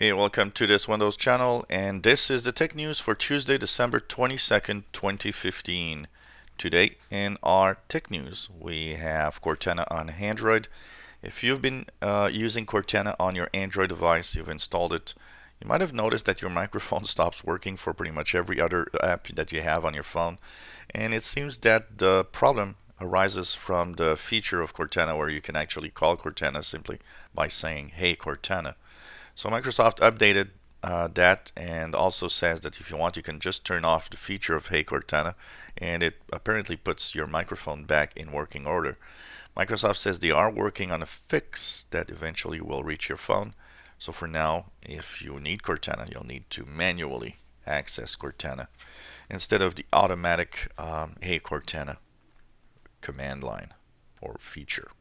Hey, welcome to this Windows channel, and this is the tech news for Tuesday, December 22nd, 2015. Today in our tech news, we have Cortana on Android. If you've been using Cortana on your Android device, you've installed it, you might have noticed that your microphone stops working for pretty much every other app that you have on your phone. And it seems that the problem arises from the feature of Cortana where you can actually call Cortana simply by saying, "Hey Cortana." So Microsoft updated that and also says that if you want, you can just turn off the feature of Hey Cortana, and it apparently puts your microphone back in working order. Microsoft says they are working on a fix that eventually will reach your phone. So for now, if you need Cortana, you'll need to manually access Cortana instead of the automatic Hey Cortana command line or feature.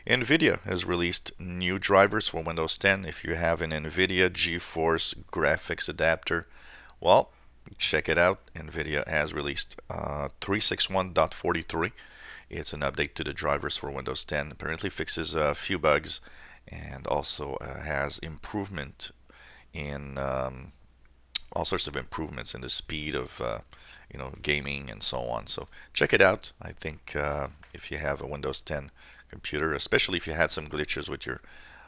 nvidia has released new drivers for Windows 10. If you have an nvidia GeForce graphics adapter, well, check it out. nvidia has released 361.43. It's an update to the drivers for Windows 10. Apparently fixes a few bugs and also has improvement in all sorts of improvements in the speed of gaming and so on. So check it out. I think if you have a Windows 10 computer, especially if you had some glitches with your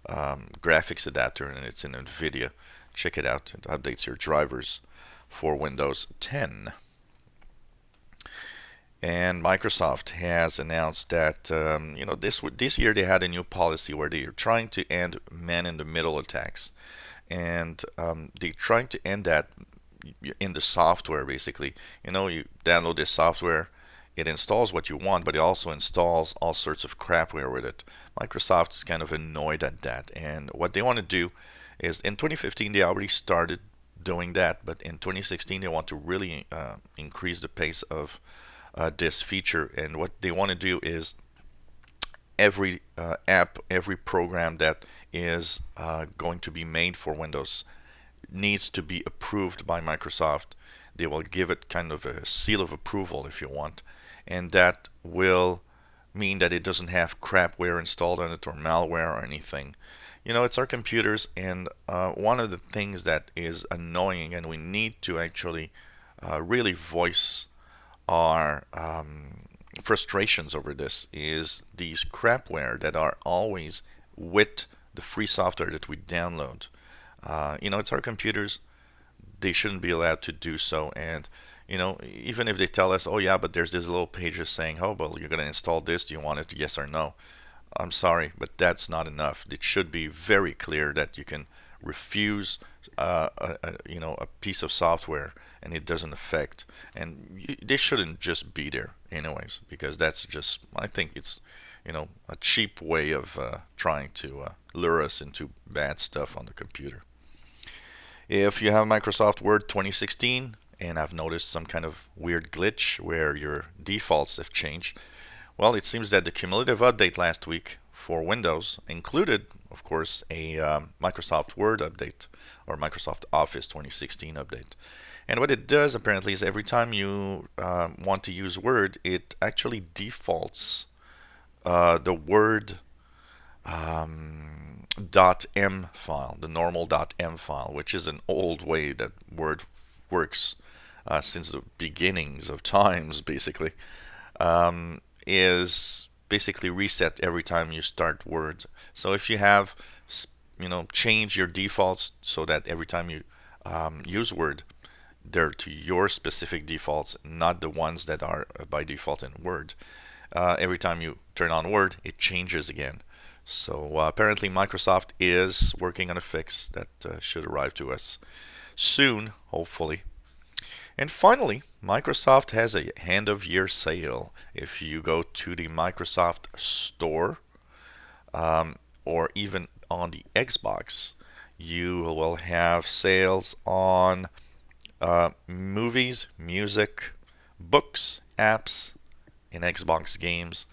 graphics adapter and it's in NVIDIA, check it out. It updates your drivers for Windows 10. And Microsoft has announced that this year they had a new policy where they are trying to end man-in-the-middle attacks, and they're trying to end that in the software. Basically, you download this software, it installs what you want, but it also installs all sorts of crapware with it. Microsoft's kind of annoyed at that, and what they want to do is in 2015 they already started doing that, but in 2016 they want to really increase the pace of this feature. And what they want to do is every app, every program that is going to be made for Windows needs to be approved by Microsoft. They will give it kind of a seal of approval, if you want, and that will mean that it doesn't have crapware installed on it or malware or anything. It's our computers, and one of the things that is annoying, and we need to actually really voice our frustrations over this, is these crapware that are always with the free software that we download. It's our computers. They shouldn't be allowed to do so. And even if they tell us, oh yeah, but there's this little pages saying, oh well, you're going to install this, do you want it, yes or no? I'm sorry, but that's not enough. It should be very clear that you can refuse a piece of software and it doesn't affect, and they shouldn't just be there anyways, because that's just, I think it's a cheap way of trying to lure us into bad stuff on the computer. If you have Microsoft Word 2016 and I've noticed some kind of weird glitch where your defaults have changed, well, it seems that the cumulative update last week for Windows included, of course, a Microsoft Word update or Microsoft Office 2016 update. And what it does apparently is every time you want to use Word, it actually defaults the Word .m file, the normal .m file, which is an old way that Word works since the beginnings of times, basically, is basically reset every time you start Word. So if you have, change your defaults so that every time you use Word, they're to your specific defaults, not the ones that are by default in Word. Every time you turn on Word, it changes again. So apparently Microsoft is working on a fix that should arrive to us soon, hopefully. And finally, Microsoft has a end of year sale. If you go to the Microsoft Store or even on the Xbox, you will have sales on movies, music, books, apps, and Xbox games.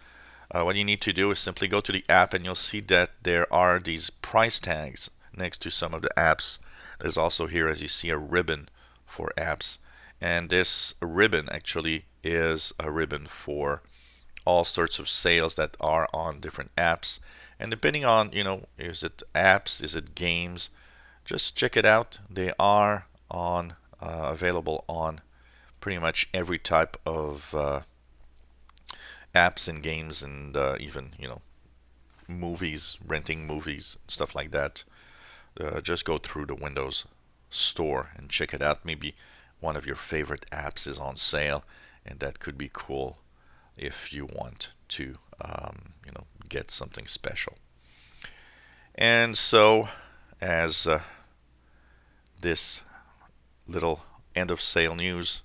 What you need to do is simply go to the app and you'll see that there are these price tags next to some of the apps. There's also here, as you see, a ribbon for apps. And this ribbon actually is a ribbon for all sorts of sales that are on different apps. And depending on, is it apps, is it games, just check it out. They are on available on pretty much every type of apps and games, and even movies, renting movies, stuff like that. Just go through the Windows Store and check it out. Maybe one of your favorite apps is on sale, and that could be cool if you want to, get something special. And so, as this little end of sale news,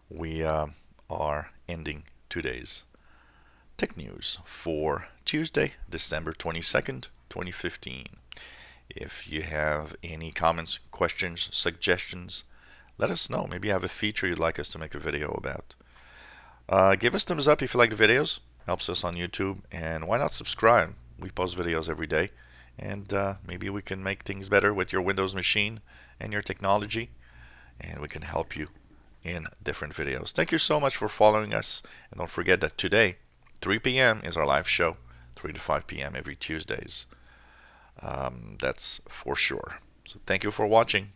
we are ending today's tech news for Tuesday, December 22nd, 2015. If you have any comments, questions, suggestions, let us know. Maybe you have a feature you'd like us to make a video about. Give us thumbs up if you like the videos. Helps us on YouTube. And why not subscribe? We post videos every day. And maybe we can make things better with your Windows machine and your technology. And we can help you in different videos. Thank you so much for following us. And don't forget that today, 3 p.m. is our live show. 3 to 5 p.m. every Tuesdays. That's for sure. So thank you for watching.